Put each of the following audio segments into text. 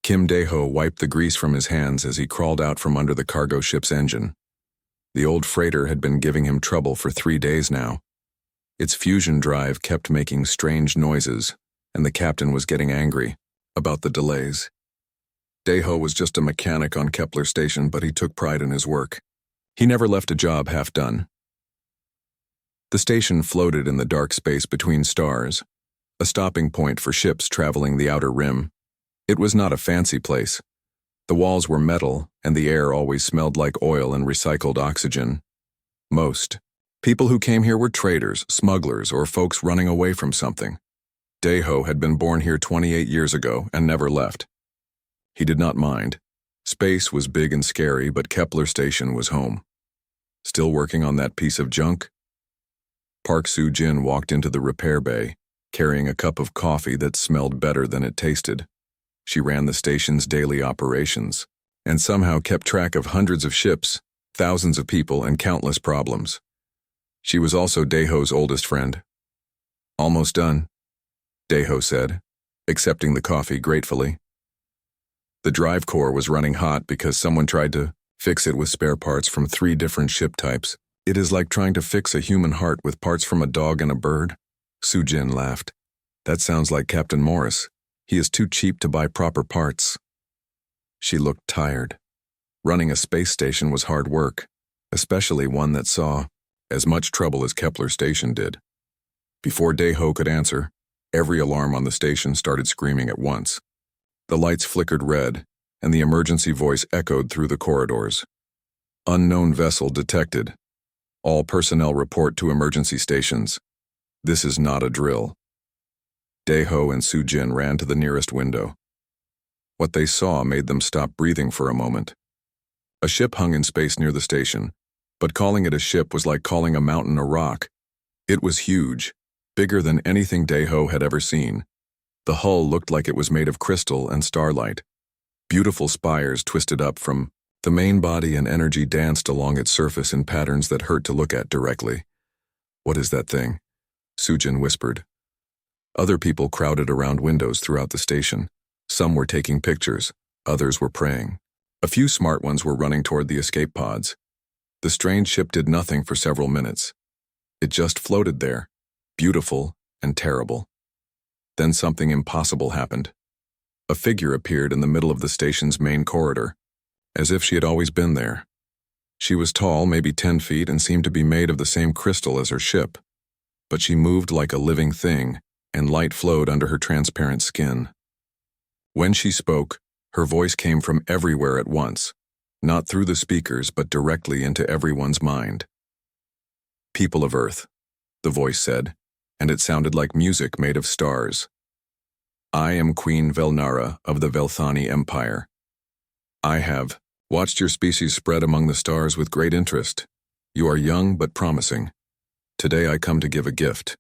Kim Dae-ho wiped the grease from his hands as he crawled out from under the cargo ship's engine. The old freighter had been giving him trouble for 3 days now. Its fusion drive kept making strange noises, and the captain was getting angry about the delays. Dae-ho was just a mechanic on Kepler Station, but he took pride in his work. He never left a job half done. The station floated in the dark space between stars, a stopping point for ships traveling the outer rim. It was not a fancy place. The walls were metal, and the air always smelled like oil and recycled oxygen. Most people who came here were traders, smugglers, or folks running away from something. Dae-ho had been born here 28 years ago and never left. He did not mind. Space was big and scary, but Kepler Station was home. Still working on that piece of junk? Park Soo-jin walked into the repair bay, carrying a cup of coffee that smelled better than it tasted. She ran the station's daily operations, and somehow kept track of hundreds of ships, thousands of people, and countless problems. She was also Dae-ho's oldest friend. "Almost done," Dae-ho said, accepting the coffee gratefully. The drive core was running hot because someone tried to fix it with spare parts from 3 different ship types. "It is like trying to fix a human heart with parts from a dog and a bird." Soo-jin laughed. "That sounds like Captain Morris. He is too cheap to buy proper parts." She looked tired. Running a space station was hard work, especially one that saw as much trouble as Kepler Station did. Before Dae-ho could answer, every alarm on the station started screaming at once. The lights flickered red, and the emergency voice echoed through the corridors. "Unknown vessel detected. All personnel report to emergency stations. This is not a drill." Dae-ho and Soo-jin ran to the nearest window. What they saw made them stop breathing for a moment. A ship hung in space near the station, but calling it a ship was like calling a mountain a rock. It was huge, bigger than anything Dae-ho had ever seen. The hull looked like it was made of crystal and starlight. Beautiful spires twisted up from the main body, and energy danced along its surface in patterns that hurt to look at directly. "What is that thing?" Soo-jin whispered. Other people crowded around windows throughout the station. Some were taking pictures, others were praying. A few smart ones were running toward the escape pods. The strange ship did nothing for several minutes. It just floated there, beautiful and terrible. Then something impossible happened. A figure appeared in the middle of the station's main corridor, as if she had always been there. She was tall, maybe 10 feet, and seemed to be made of the same crystal as her ship. But she moved like a living thing, and light flowed under her transparent skin. When she spoke, her voice came from everywhere at once, not through the speakers but directly into everyone's mind. "People of Earth," the voice said, and it sounded like music made of stars. "I am Queen Velnara of the Velthani Empire. I have watched your species spread among the stars with great interest. You are young but promising. Today I come to give a gift."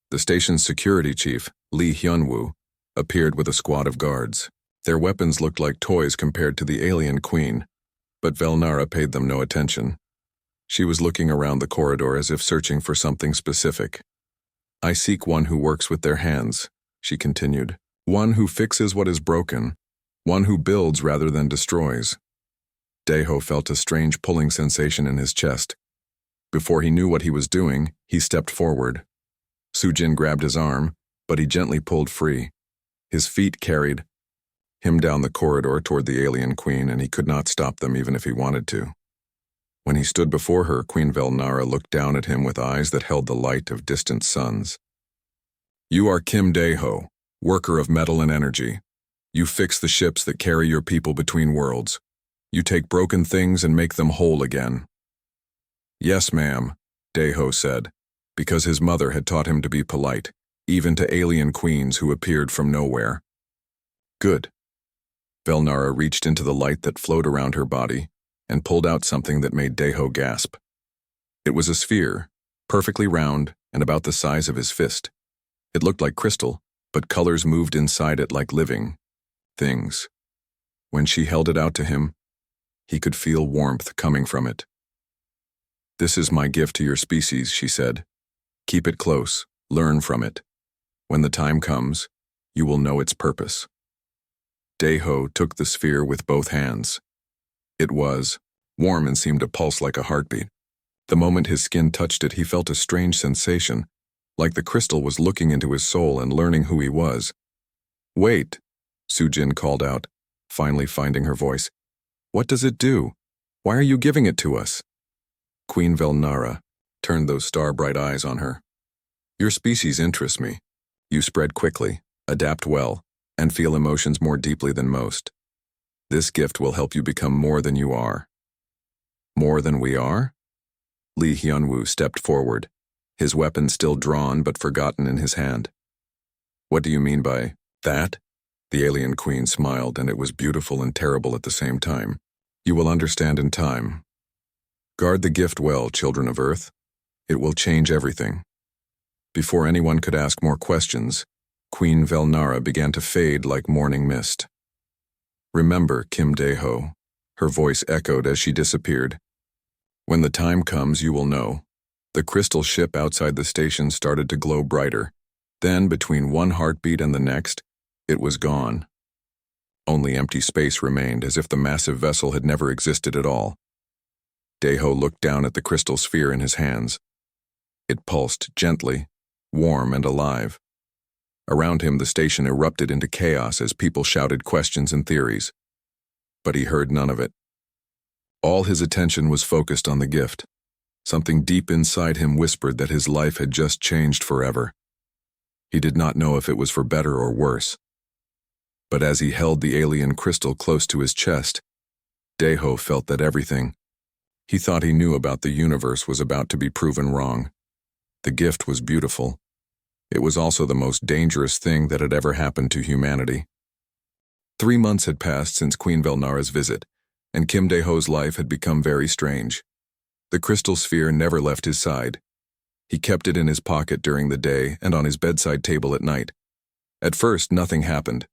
The station's security chief, Lee Hyun-woo, appeared with a squad of guards. Their weapons looked like toys compared to the alien queen, but Velnara paid them no attention. She was looking around the corridor as if searching for something specific. "I seek one who works with their hands," she continued. "One who fixes what is broken. One who builds rather than destroys." Dae-ho felt a strange pulling sensation in his chest. Before he knew what he was doing, he stepped forward. Soo-jin grabbed his arm, but he gently pulled free. His feet carried him down the corridor toward the alien queen, and he could not stop them even if he wanted to. When he stood before her, Queen Velnara looked down at him with eyes that held the light of distant suns. "You are Kim Dae-ho, worker of metal and energy. You fix the ships that carry your people between worlds. You take broken things and make them whole again." "Yes, ma'am," Dae-ho said, because his mother had taught him to be polite, even to alien queens who appeared from nowhere. "Good." Velnara reached into the light that flowed around her body and pulled out something that made Dae-ho gasp. It was a sphere, perfectly round and about the size of his fist. It looked like crystal, but colors moved inside it like living things. When she held it out to him, he could feel warmth coming from it. "This is my gift to your species," she said. "Keep it close, learn from it. When the time comes, you will know its purpose." Daeho took the sphere with both hands. It was warm and seemed to pulse like a heartbeat. The moment his skin touched it, he felt a strange sensation, like the crystal was looking into his soul and learning who he was. "Wait," Sujin called out, finally finding her voice. "What does it do? Why are you giving it to us?" Queen Velnara turned those star-bright eyes on her. "Your species interests me. You spread quickly, adapt well, and feel emotions more deeply than most. This gift will help you become more than you are." "More than we are?" Lee Hyunwoo stepped forward, his weapon still drawn but forgotten in his hand. "What do you mean by that?" The alien queen smiled, and it was beautiful and terrible at the same time. "You will understand in time. Guard the gift well, children of Earth. It will change everything." Before anyone could ask more questions, Queen Velnara began to fade like morning mist. "Remember, Kim Daeho," her voice echoed as she disappeared. "When the time comes, you will know." The crystal ship outside the station started to glow brighter. Then, between one heartbeat and the next, it was gone. Only empty space remained, as if the massive vessel had never existed at all. Daeho looked down at the crystal sphere in his hands. It pulsed gently, warm and alive. Around him, the station erupted into chaos as people shouted questions and theories. But he heard none of it. All his attention was focused on the gift. Something deep inside him whispered that his life had just changed forever. He did not know if it was for better or worse. But as he held the alien crystal close to his chest, Daeho felt that everything he thought he knew about the universe was about to be proven wrong. The gift was beautiful. It was also the most dangerous thing that had ever happened to humanity. 3 months had passed since Queen Velnara's visit, and Kim Daeho's life had become very strange. The crystal sphere never left his side. He kept it in his pocket during the day and on his bedside table at night. At first, nothing happened.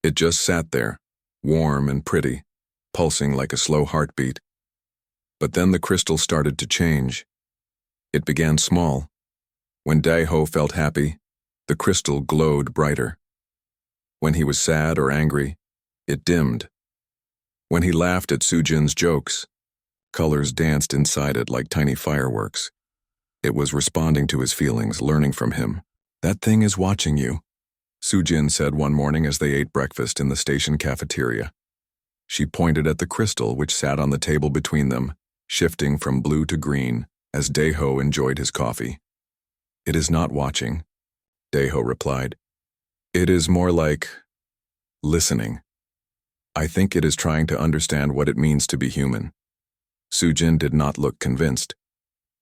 It just sat there, warm and pretty, pulsing like a slow heartbeat. But then the crystal started to change. It began small. When Daeho felt happy, the crystal glowed brighter. When he was sad or angry, it dimmed. When he laughed at Sujin's jokes, colors danced inside it like tiny fireworks. It was responding to his feelings, learning from him. "That thing is watching you," Sujin said one morning as they ate breakfast in the station cafeteria. She pointed at the crystal which sat on the table between them, shifting from blue to green as Daeho enjoyed his coffee. "It is not watching," Daeho replied. "It is more like listening. I think it is trying to understand what it means to be human." Sujin did not look convinced.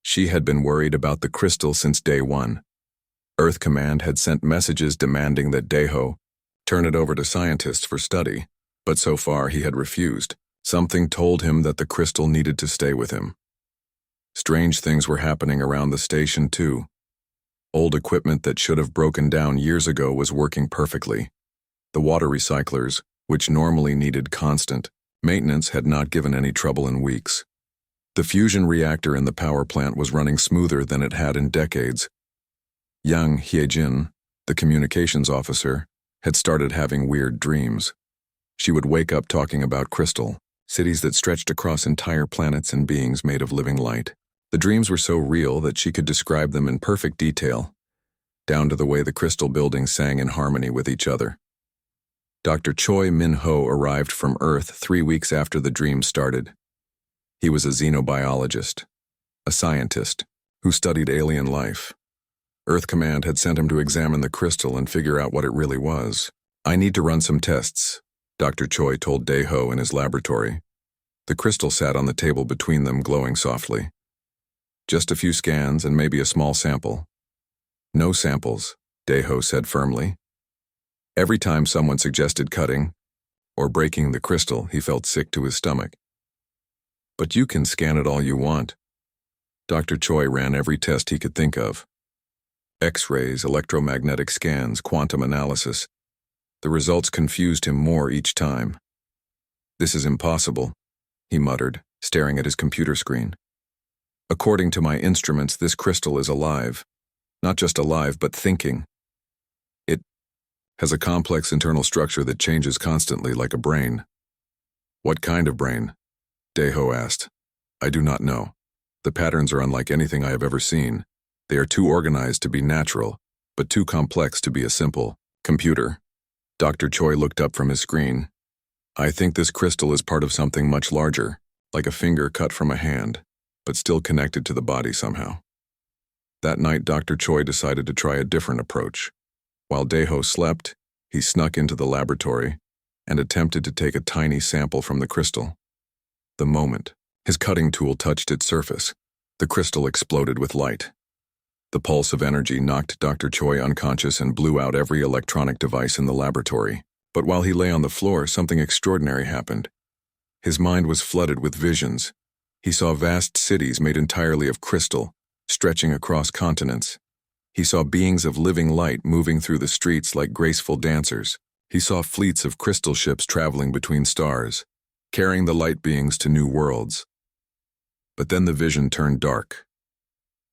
She had been worried about the crystal since day one. Earth Command had sent messages demanding that Daeho turn it over to scientists for study, but so far he had refused. Something told him that the crystal needed to stay with him. Strange things were happening around the station too. Old equipment that should have broken down years ago was working perfectly. The water recyclers, which normally needed constant maintenance, had not given any trouble in weeks. The fusion reactor in the power plant was running smoother than it had in decades. Yang Hyejin, the communications officer, had started having weird dreams. She would wake up talking about crystal, cities that stretched across entire planets and beings made of living light. The dreams were so real that she could describe them in perfect detail, down to the way the crystal buildings sang in harmony with each other. Dr. Choi Min-ho arrived from Earth 3 weeks after the dream started. He was a xenobiologist, a scientist, who studied alien life. Earth Command had sent him to examine the crystal and figure out what it really was. "I need to run some tests," Dr. Choi told Daeho in his laboratory. The crystal sat on the table between them, glowing softly. "Just a few scans and maybe a small sample." "No samples," Daeho said firmly. Every time someone suggested cutting or breaking the crystal, he felt sick to his stomach. "But you can scan it all you want." Dr. Choi ran every test he could think of. X-rays, electromagnetic scans, quantum analysis. The results confused him more each time. "This is impossible," he muttered, staring at his computer screen. "According to my instruments, this crystal is alive. Not just alive, but thinking. It Has a complex internal structure that changes constantly like a brain. What kind of brain? Deho asked. I do not know. The patterns are unlike anything I have ever seen. They are too organized to be natural, but too complex to be a simple computer. Dr. Choi looked up from his screen. I think this crystal is part of something much larger, like a finger cut from a hand, but still connected to the body somehow. That night, Dr. Choi decided to try a different approach. While Deho slept, he snuck into the laboratory and attempted to take a tiny sample from the crystal. The moment his cutting tool touched its surface, the crystal exploded with light. The pulse of energy knocked Dr. Choi unconscious and blew out every electronic device in the laboratory. But while he lay on the floor, something extraordinary happened. His mind was flooded with visions. He saw vast cities made entirely of crystal, stretching across continents. He saw beings of living light moving through the streets like graceful dancers. He saw fleets of crystal ships traveling between stars, carrying the light beings to new worlds. But then the vision turned dark.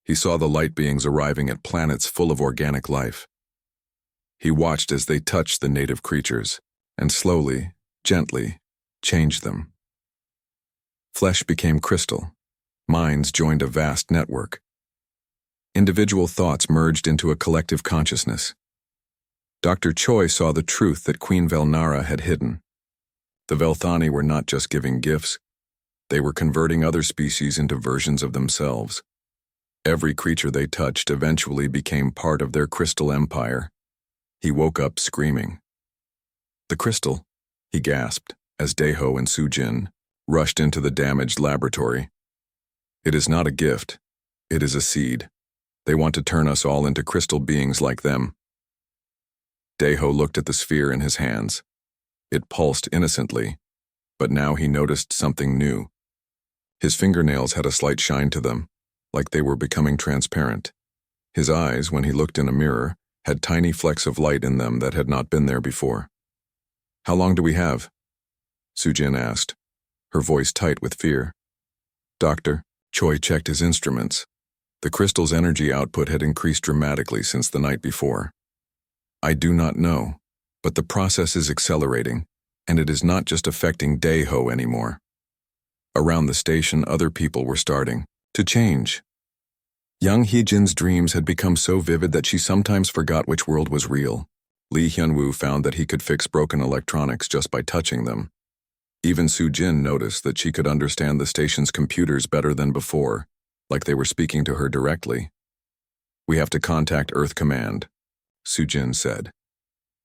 He saw the light beings arriving at planets full of organic life. He watched as they touched the native creatures, and slowly, gently, changed them. Flesh became crystal. Minds joined a vast network. Individual thoughts merged into a collective consciousness. Dr. Choi saw the truth that Queen Velnara had hidden. The Velthani were not just giving gifts, they were converting other species into versions of themselves. Every creature they touched eventually became part of their crystal empire. He woke up screaming. The crystal, he gasped as Deho and Sujin rushed into the damaged laboratory. It is not a gift, it is a seed. They want to turn us all into crystal beings like them. Deho looked at the sphere in his hands. It pulsed innocently, but now he noticed something new. His fingernails had a slight shine to them, like they were becoming transparent. His eyes, when he looked in a mirror, had tiny flecks of light in them that had not been there before. How long do we have? Sujin asked, her voice tight with fear. Dr. Choi checked his instruments. The crystal's energy output had increased dramatically since the night before. I do not know, but the process is accelerating, and it is not just affecting Deho anymore. Around the station, other people were starting to change. Young Heejin's dreams had become so vivid that she sometimes forgot which world was real. Lee Hyunwoo found that he could fix broken electronics just by touching them. Even Sujin noticed that she could understand the station's computers better than before, like they were speaking to her directly. We have to contact Earth Command, Sujin said.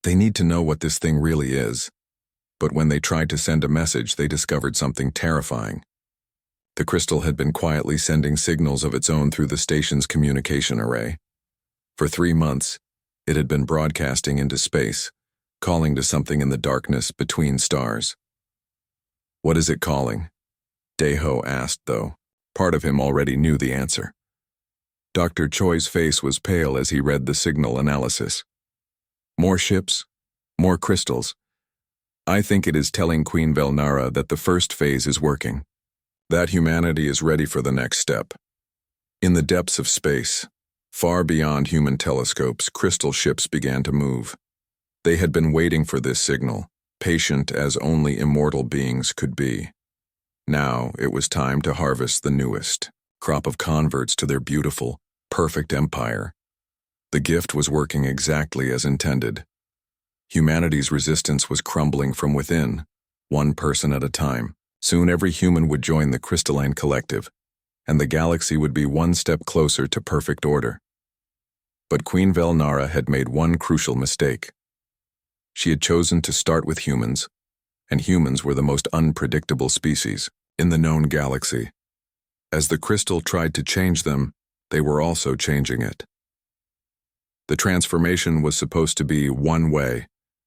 They need to know what this thing really is. But when they tried to send a message, they discovered something terrifying. The crystal had been quietly sending signals of its own through the station's communication array. For 3 months, it had been broadcasting into space, calling to something in the darkness between stars. What is it calling? Deho asked, though. Part of him already knew the answer. Dr. Choi's face was pale as he read the signal analysis. More ships, more crystals. I think it is telling Queen Velnara that the first phase is working, that humanity is ready for the next step. In the depths of space, far beyond human telescopes, crystal ships began to move. They had been waiting for this signal, patient as only immortal beings could be. Now it was time to harvest the newest crop of converts to their beautiful, perfect empire. The gift was working exactly as intended. Humanity's resistance was crumbling from within, one person at a time. Soon every human would join the crystalline collective, and the galaxy would be one step closer to perfect order. But Queen Velnara had made one crucial mistake. She had chosen to start with humans, and humans were the most unpredictable species in the known galaxy. As the crystal tried to change them, they were also changing it. The transformation was supposed to be one way,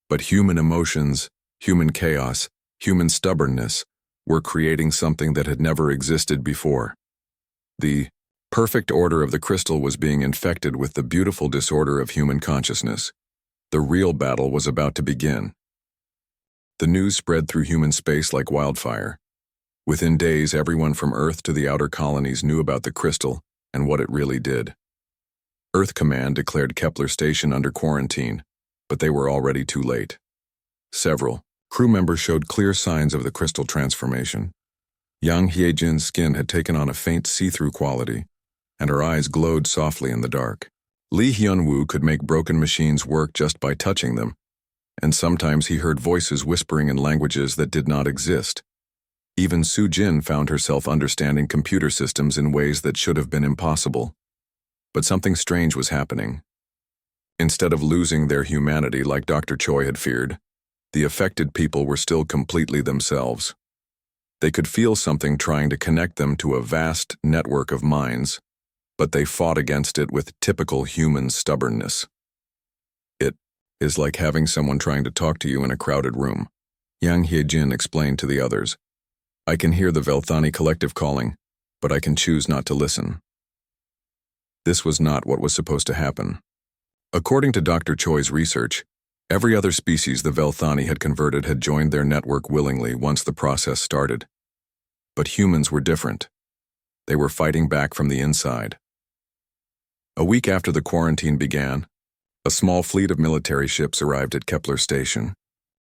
but human emotions, human chaos, human stubbornness were creating something that had never existed before. The perfect order of the crystal was being infected with the beautiful disorder of human consciousness. The real battle was about to begin. The news spread through human space like wildfire. Within days, everyone from Earth to the outer colonies knew about the crystal and what it really did. Earth Command declared Kepler Station under quarantine, but they were already too late. Several crew members showed clear signs of the crystal transformation. Yang Hyejin's skin had taken on a faint see-through quality, and her eyes glowed softly in the dark. Lee Hyun-woo could make broken machines work just by touching them, and sometimes he heard voices whispering in languages that did not exist. Even Soo Jin found herself understanding computer systems in ways that should have been impossible. But something strange was happening. Instead of losing their humanity like Dr. Choi had feared, the affected people were still completely themselves. They could feel something trying to connect them to a vast network of minds, but they fought against it with typical human stubbornness. It is like having someone trying to talk to you in a crowded room, Yang Hyejin explained to the others. I can hear the Velthani collective calling, but I can choose not to listen. This was not what was supposed to happen. According to Dr. Choi's research, every other species the Velthani had converted had joined their network willingly once the process started. But humans were different. They were fighting back from the inside. A week after the quarantine began, a small fleet of military ships arrived at Kepler Station.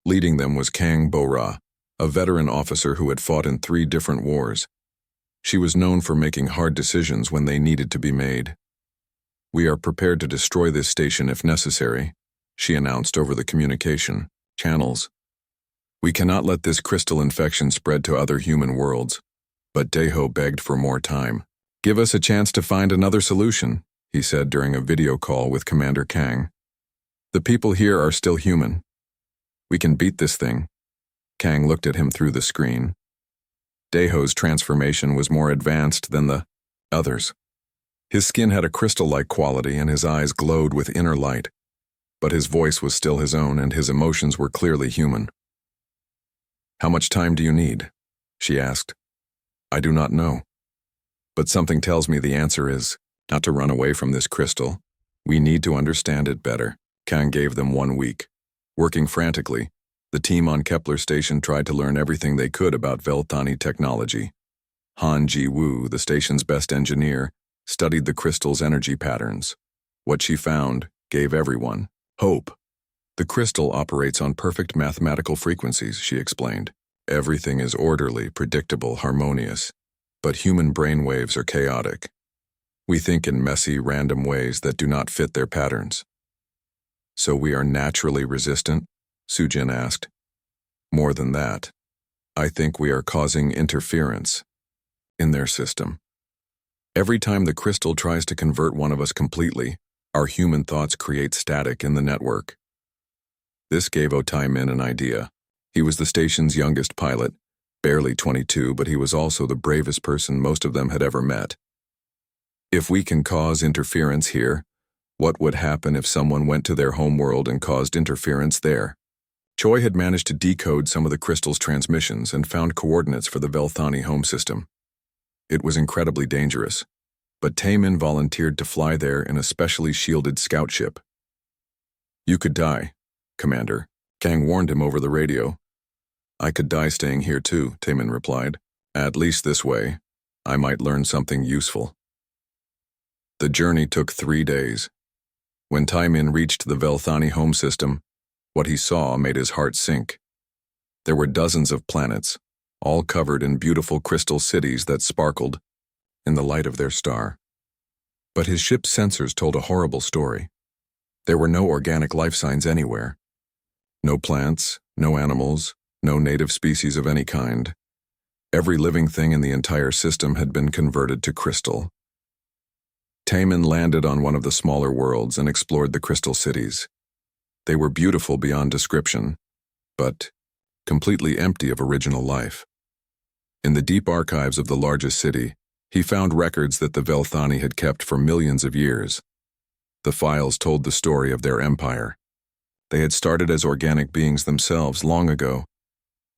Leading them was Kang Bo-ra, a veteran officer who had fought in 3 different wars. She was known for making hard decisions when they needed to be made. We are prepared to destroy this station if necessary, she announced over the communication channels. We cannot let this crystal infection spread to other human worlds. But Daeho begged for more time. Give us a chance to find another solution, he said during a video call with Commander Kang. The people here are still human. We can beat this thing. Kang looked at him through the screen. Daeho's transformation was more advanced than the others. His skin had a crystal-like quality and his eyes glowed with inner light, but his voice was still his own and his emotions were clearly human. How much time do you need? She asked. I do not know. But something tells me the answer is not to run away from this crystal. We need to understand it better. Kang gave them 1 week. Working frantically, the team on Kepler Station tried to learn everything they could about Velthani technology. Han Ji-woo, the station's best engineer, studied the crystal's energy patterns. What she found gave everyone hope. The crystal operates on perfect mathematical frequencies, she explained. Everything is orderly, predictable, harmonious, but human brainwaves are chaotic. We think in messy, random ways that do not fit their patterns. So we are naturally resistant? Soo Jin asked. More than that, I think we are causing interference in their system. Every time the crystal tries to convert one of us completely, our human thoughts create static in the network. This gave Oh Tai-min an idea. He was the station's youngest pilot, barely 22, but he was also the bravest person most of them had ever met. If we can cause interference here, what would happen if someone went to their homeworld and caused interference there? Choi had managed to decode some of the crystal's transmissions and found coordinates for the Velthani home system. It was incredibly dangerous, but Tai-min volunteered to fly there in a specially shielded scout ship. You could die, Commander. Kang warned him over the radio. I could die staying here too, Tai-min replied. At least this way, I might learn something useful. The journey took 3 days. When Tai-min reached the Velthani home system, what he saw made his heart sink. There were dozens of planets, all covered in beautiful crystal cities that sparkled in the light of their star. But his ship's sensors told a horrible story. There were no organic life signs anywhere. No plants, no animals, no native species of any kind. Every living thing in the entire system had been converted to crystal. Tai-min landed on one of the smaller worlds and explored the crystal cities. They were beautiful beyond description, but completely empty of original life. In the deep archives of the largest city, he found records that the Velthani had kept for millions of years. The files told the story of their empire. They had started as organic beings themselves long ago,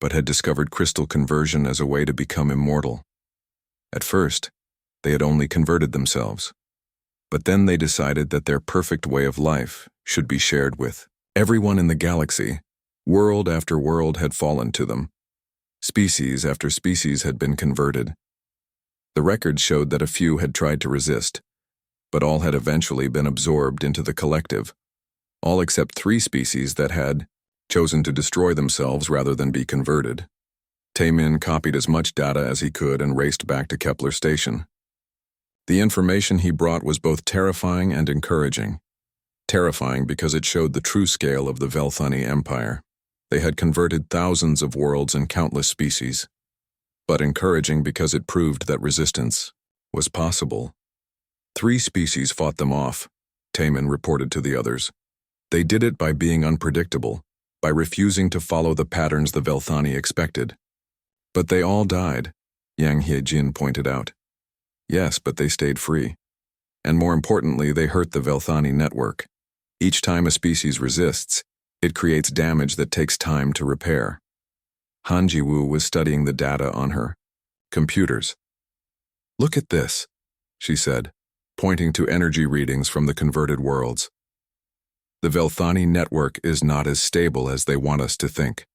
but had discovered crystal conversion as a way to become immortal. At first, they had only converted themselves. But then they decided that their perfect way of life should be shared with everyone in the galaxy. World after world had fallen to them. Species after species had been converted. The records showed that a few had tried to resist, but all had eventually been absorbed into the collective. all except 3 species that had chosen to destroy themselves rather than be converted. Taemin copied as much data as he could and raced back to Kepler Station. The information he brought was both terrifying and encouraging. Terrifying because it showed the true scale of the Velthani Empire. They had converted thousands of worlds and countless species. But encouraging because it proved that resistance was possible. 3 species fought them off, Taemin reported to the others. They did it by being unpredictable, by refusing to follow the patterns the Velthani expected. But they all died, Yang Hyejin pointed out. Yes, but they stayed free. And more importantly, they hurt the Velthani network. Each time a species resists, it creates damage that takes time to repair. Han Jiwoo was studying the data on her computers. Look at this, she said, pointing to energy readings from the converted worlds. The Velthani network is not as stable as they want us to think.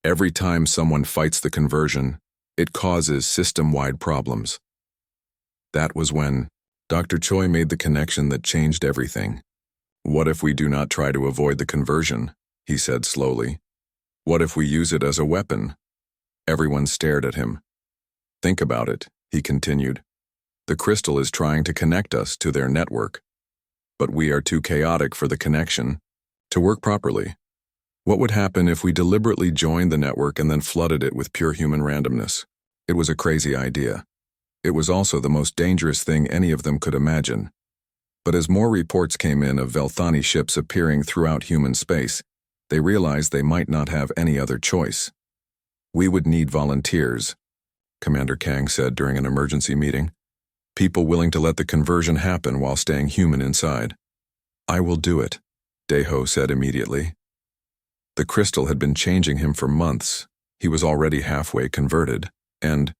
Every time someone fights the conversion, it causes system-wide problems. That was when Dr. Choi made the connection that changed everything. What if we do not try to avoid the conversion? He said slowly. What if we use it as a weapon? Everyone stared at him. Think about it, he continued. The crystal is trying to connect us to their network. But we are too chaotic for the connection to work properly. What would happen if we deliberately joined the network and then flooded it with pure human randomness? It was a crazy idea. It was also the most dangerous thing any of them could imagine. But as more reports came in of Velthani ships appearing throughout human space, they realized they might not have any other choice. We would need volunteers, Commander Kang said during an emergency meeting. People willing to let the conversion happen while staying human inside. I will do it, Daeho said immediately. The crystal had been changing him for months. He was already halfway converted. And,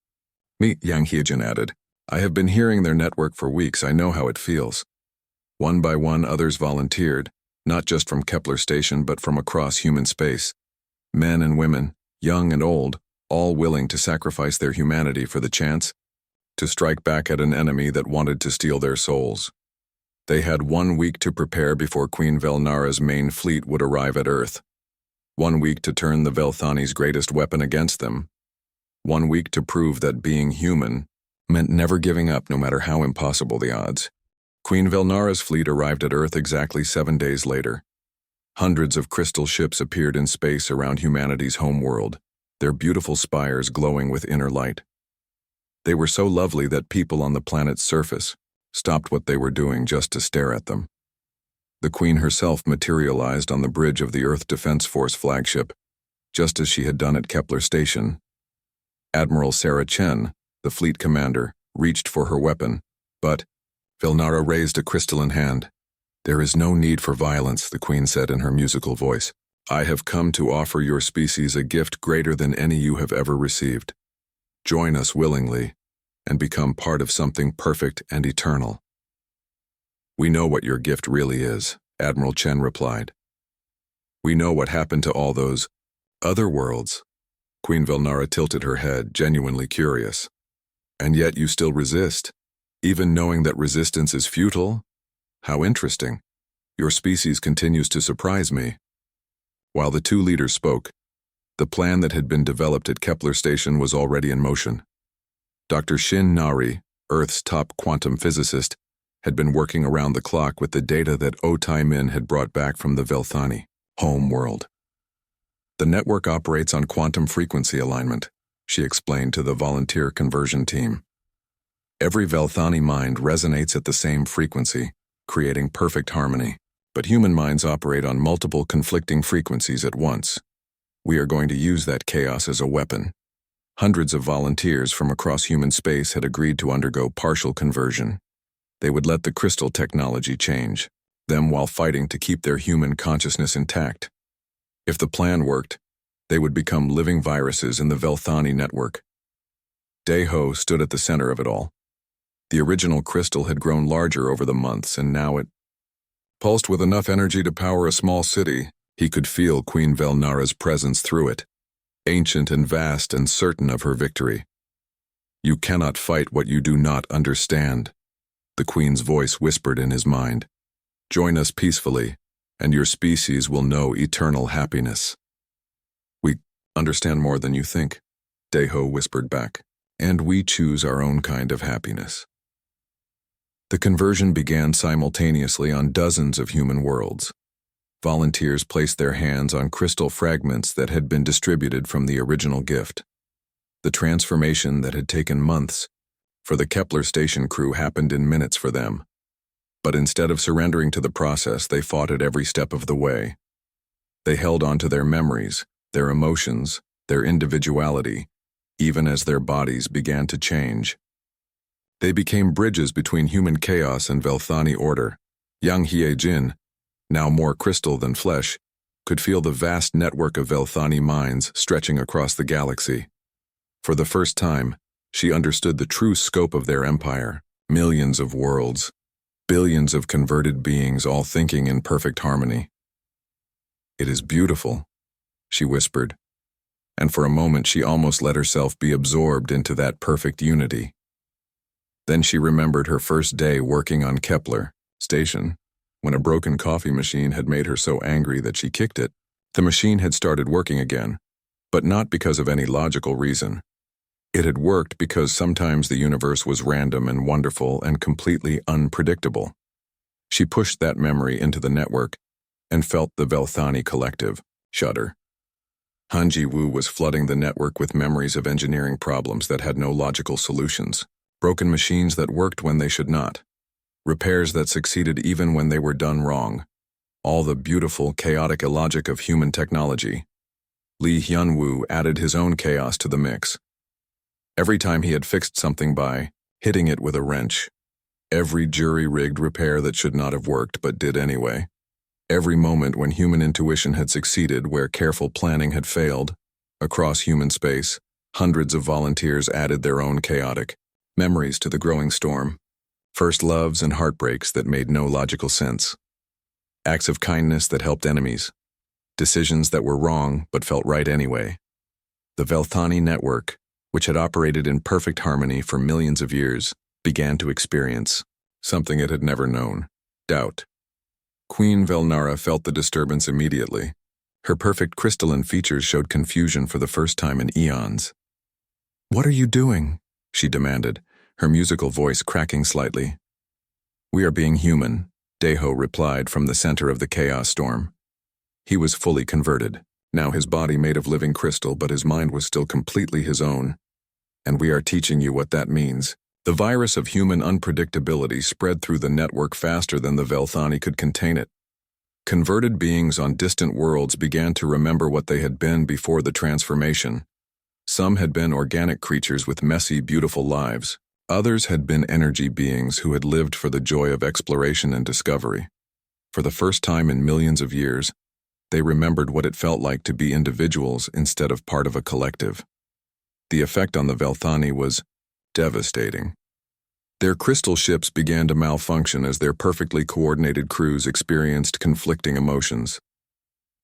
Yang Hyejin added, I have been hearing their network for weeks. I know how it feels. One by one, others volunteered, not just from Kepler Station but from across human space. Men and women, young and old, all willing to sacrifice their humanity for the chance to strike back at an enemy that wanted to steal their souls. They had 1 week to prepare before Queen Velnara's main fleet would arrive at Earth. 1 week to turn the Velthani's greatest weapon against them. 1 week to prove that being human meant never giving up no matter how impossible the odds. Queen Velnara's fleet arrived at Earth exactly 7 days later. Hundreds of crystal ships appeared in space around humanity's home world, their beautiful spires glowing with inner light. They were so lovely that people on the planet's surface stopped what they were doing just to stare at them. The Queen herself materialized on the bridge of the Earth Defense Force flagship, just as she had done at Kepler Station. Admiral Sarah Chen, the fleet commander, reached for her weapon, but Velnara raised a crystalline hand. There is no need for violence, the Queen said in her musical voice. I have come to offer your species a gift greater than any you have ever received. Join us willingly and become part of something perfect and eternal. We know what your gift really is, Admiral Chen replied. We know what happened to all those other worlds. Queen Velnara tilted her head, genuinely curious. And yet you still resist, even knowing that resistance is futile? How interesting. Your species continues to surprise me. While the 2 leaders spoke, the plan that had been developed at Kepler Station was already in motion. Dr. Shin Nari, Earth's top quantum physicist, had been working around the clock with the data that Oh Tai-min had brought back from the Velthani home world. The network operates on quantum frequency alignment, she explained to the volunteer conversion team. Every Velthani mind resonates at the same frequency, creating perfect harmony, but human minds operate on multiple conflicting frequencies at once. We are going to use that chaos as a weapon. Hundreds of volunteers from across human space had agreed to undergo partial conversion. They would let the crystal technology change them while fighting to keep their human consciousness intact. If the plan worked, they would become living viruses in the Velthani network. Daeho stood at the center of it all. The original crystal had grown larger over the months, and now it pulsed with enough energy to power a small city. He could feel Queen Velnara's presence through it, ancient and vast and certain of her victory. You cannot fight what you do not understand, the Queen's voice whispered in his mind. Join us peacefully, and your species will know eternal happiness. We understand more than you think, Deho whispered back, and we choose our own kind of happiness. The conversion began simultaneously on dozens of human worlds. Volunteers placed their hands on crystal fragments that had been distributed from the original gift. The transformation that had taken months for the Kepler station crew happened in minutes for them. But instead of surrendering to the process, they fought at every step of the way. They held on to their memories, their emotions, their individuality, even as their bodies began to change. They became bridges between human chaos and Velthani order. Yang Hye-jin, now more crystal than flesh, could feel the vast network of Velthani minds stretching across the galaxy. For the first time, she understood the true scope of their empire: millions of worlds, billions of converted beings all thinking in perfect harmony. "It is beautiful," she whispered, and for a moment she almost let herself be absorbed into that perfect unity. Then she remembered her first day working on Kepler station, when a broken coffee machine had made her so angry that she kicked it. The machine had started working again, but not because of any logical reason. It had worked because sometimes the universe was random and wonderful and completely unpredictable. She pushed that memory into the network and felt the Velthani collective shudder. Han Ji-woo was flooding the network with memories of engineering problems that had no logical solutions, broken machines that worked when they should not, repairs that succeeded even when they were done wrong, all the beautiful, chaotic illogic of human technology. Lee Hyun-woo added his own chaos to the mix. Every time he had fixed something by hitting it with a wrench, every jury-rigged repair that should not have worked but did anyway, every moment when human intuition had succeeded where careful planning had failed, across human space, hundreds of volunteers added their own chaotic memories to the growing storm. First loves and heartbreaks that made no logical sense. Acts of kindness that helped enemies. Decisions that were wrong but felt right anyway. The Velthani network, which had operated in perfect harmony for millions of years, began to experience something it had never known: doubt. Queen Velnara felt the disturbance immediately. Her perfect crystalline features showed confusion for the first time in eons. "What are you doing?" she demanded, her musical voice cracking slightly. "We are being human," Deho replied from the center of the chaos storm. He was fully converted. Now his body made of living crystal, but his mind was still completely his own. "And we are teaching you what that means." The virus of human unpredictability spread through the network faster than the Velthani could contain it. Converted beings on distant worlds began to remember what they had been before the transformation. Some had been organic creatures with messy, beautiful lives. Others had been energy beings who had lived for the joy of exploration and discovery. For the first time in millions of years, they remembered what it felt like to be individuals instead of part of a collective. The effect on the Velthani was devastating. Their crystal ships began to malfunction as their perfectly coordinated crews experienced conflicting emotions.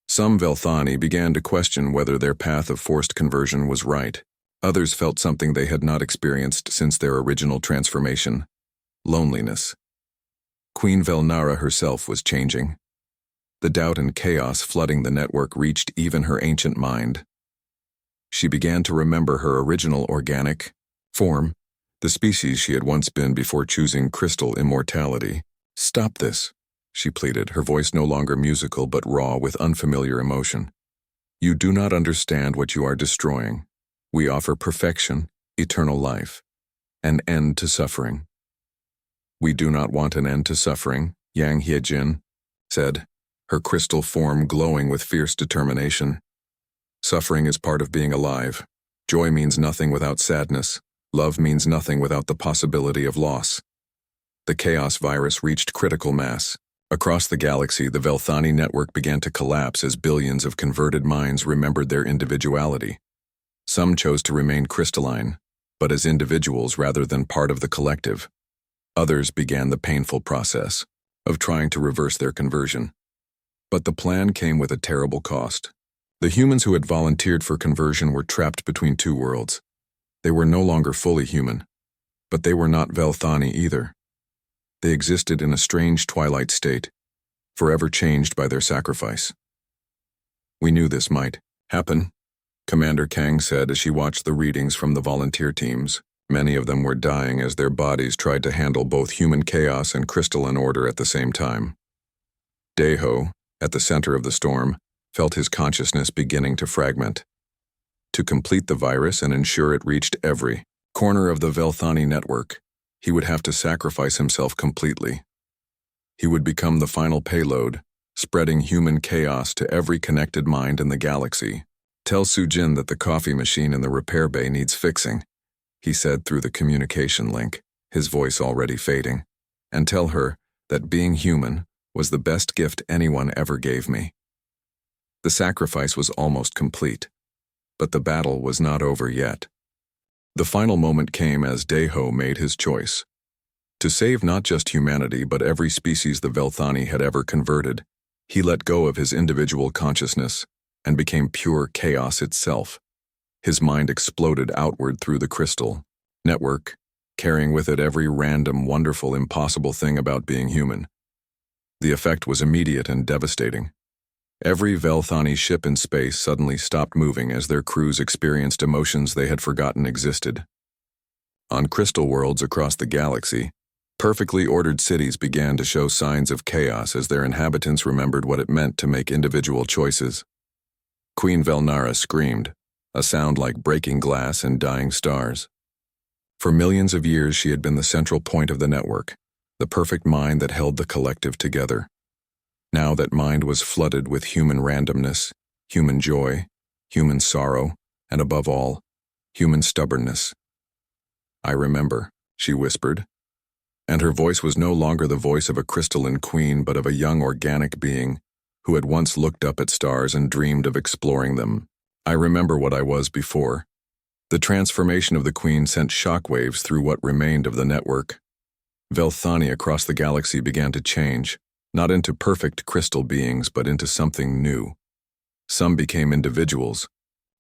Some Velthani began to question whether their path of forced conversion was right. Others felt something they had not experienced since their original transformation: loneliness. Queen Velnara herself was changing. The doubt and chaos flooding the network reached even her ancient mind. She began to remember her original organic form, the species she had once been before choosing crystal immortality. "Stop this," she pleaded, her voice no longer musical but raw with unfamiliar emotion. "You do not understand what you are destroying. We offer perfection, eternal life, an end to suffering." "We do not want an end to suffering," Yang Hye-jin said, her crystal form glowing with fierce determination. "Suffering is part of being alive. Joy means nothing without sadness. Love means nothing without the possibility of loss." The chaos virus reached critical mass. Across the galaxy, the Velthani network began to collapse as billions of converted minds remembered their individuality. Some chose to remain crystalline, but as individuals rather than part of the collective. Others began the painful process of trying to reverse their conversion. But the plan came with a terrible cost. The humans who had volunteered for conversion were trapped between two worlds. They were no longer fully human, but they were not Velthani either. They existed in a strange twilight state, forever changed by their sacrifice. We knew this might happen, Commander Kang said as she watched the readings from the volunteer teams. Many of them were dying as their bodies tried to handle both human chaos and crystalline order at the same time. Daeho, at the center of the storm, felt his consciousness beginning to fragment. To complete the virus and ensure it reached every corner of the Velthani network, he would have to sacrifice himself completely. He would become the final payload, spreading human chaos to every connected mind in the galaxy. "Tell Sujin that the coffee machine in the repair bay needs fixing," he said through the communication link, his voice already fading. "And tell her that being human was the best gift anyone ever gave me." The sacrifice was almost complete, but the battle was not over yet. The final moment came as Daeho made his choice. To save not just humanity but every species the Velthani had ever converted, he let go of his individual consciousness and became pure chaos itself. His mind exploded outward through the crystal network, carrying with it every random, wonderful, impossible thing about being human. The effect was immediate and devastating. Every Velthani ship in space suddenly stopped moving as their crews experienced emotions they had forgotten existed. On crystal worlds across the galaxy, perfectly ordered cities began to show signs of chaos as their inhabitants remembered what it meant to make individual choices. Queen Velnara screamed, a sound like breaking glass and dying stars. For millions of years she had been the central point of the network, the perfect mind that held the collective together. Now that mind was flooded with human randomness, human joy, human sorrow, and above all, human stubbornness. "I remember," she whispered, and her voice was no longer the voice of a crystalline queen but of a young organic being who had once looked up at stars and dreamed of exploring them. "I remember what I was before." The transformation of the queen sent shockwaves through what remained of the network. Velthani across the galaxy began to change, not into perfect crystal beings but into something new. Some became individuals,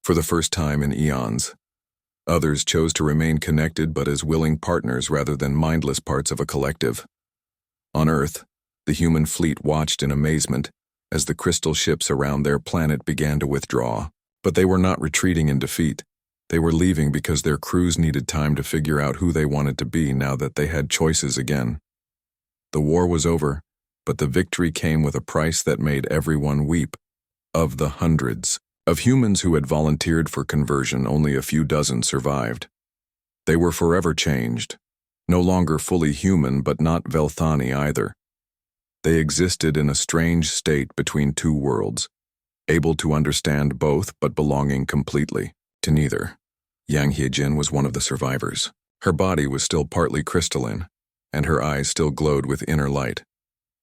for the first time in eons. Others chose to remain connected but as willing partners rather than mindless parts of a collective. On Earth, the human fleet watched in amazement as the crystal ships around their planet began to withdraw. But they were not retreating in defeat. They were leaving because their crews needed time to figure out who they wanted to be now that they had choices again. The war was over, but the victory came with a price that made everyone weep. Of the hundreds of humans who had volunteered for conversion, only a few dozen survived. They were forever changed, no longer fully human but not Velthani either. They existed in a strange state between two worlds, able to understand both but belonging completely to neither. Yang Hyejin was one of the survivors. Her body was still partly crystalline, and her eyes still glowed with inner light,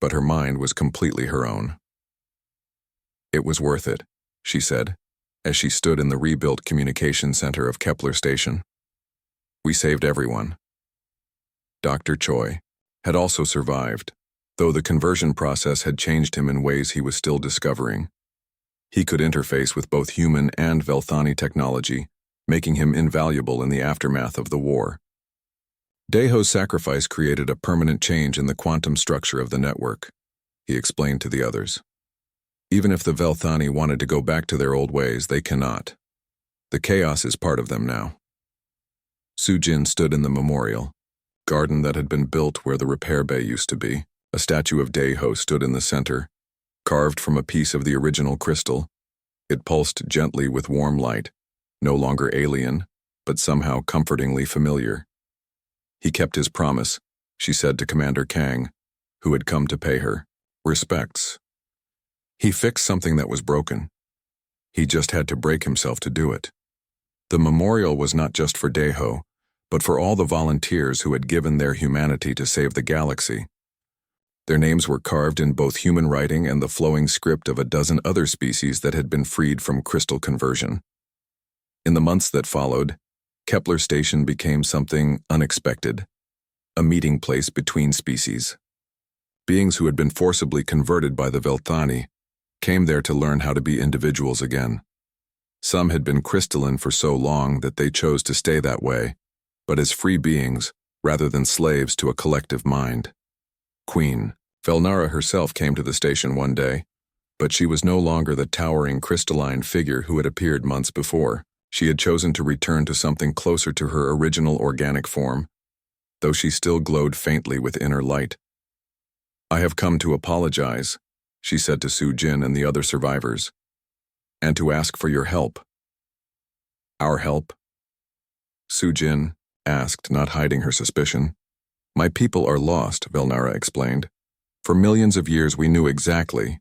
but her mind was completely her own. "It was worth it," she said, as she stood in the rebuilt communication center of Kepler Station. "We saved everyone." Dr. Choi had also survived, though the conversion process had changed him in ways he was still discovering. He could interface with both human and Velthani technology, making him invaluable in the aftermath of the war. Daeho's sacrifice created a permanent change in the quantum structure of the network, he explained to the others. Even if the Velthani wanted to go back to their old ways, they cannot. The chaos is part of them now. Sujin stood in the memorial garden that had been built where the repair bay used to be. A statue of Daeho stood in the center, carved from a piece of the original crystal. It pulsed gently with warm light, no longer alien, but somehow comfortingly familiar. "He kept his promise," she said to Commander Kang, who had come to pay her respects. "He fixed something that was broken. He just had to break himself to do it." The memorial was not just for Daeho, but for all the volunteers who had given their humanity to save the galaxy. Their names were carved in both human writing and the flowing script of a dozen other species that had been freed from crystal conversion. In the months that followed, Kepler Station became something unexpected, a meeting place between species. Beings who had been forcibly converted by the Velthani came there to learn how to be individuals again. Some had been crystalline for so long that they chose to stay that way, but as free beings rather than slaves to a collective mind. Queen Velnara herself came to the station one day, but she was no longer the towering crystalline figure who had appeared months before. She had chosen to return to something closer to her original organic form, though she still glowed faintly with inner light. "I have come to apologize," she said to Su Jin and the other survivors, "and to ask for your help." "Our help?" Su Jin asked, not hiding her suspicion. "My people are lost," Velnara explained. "For millions of years we knew exactly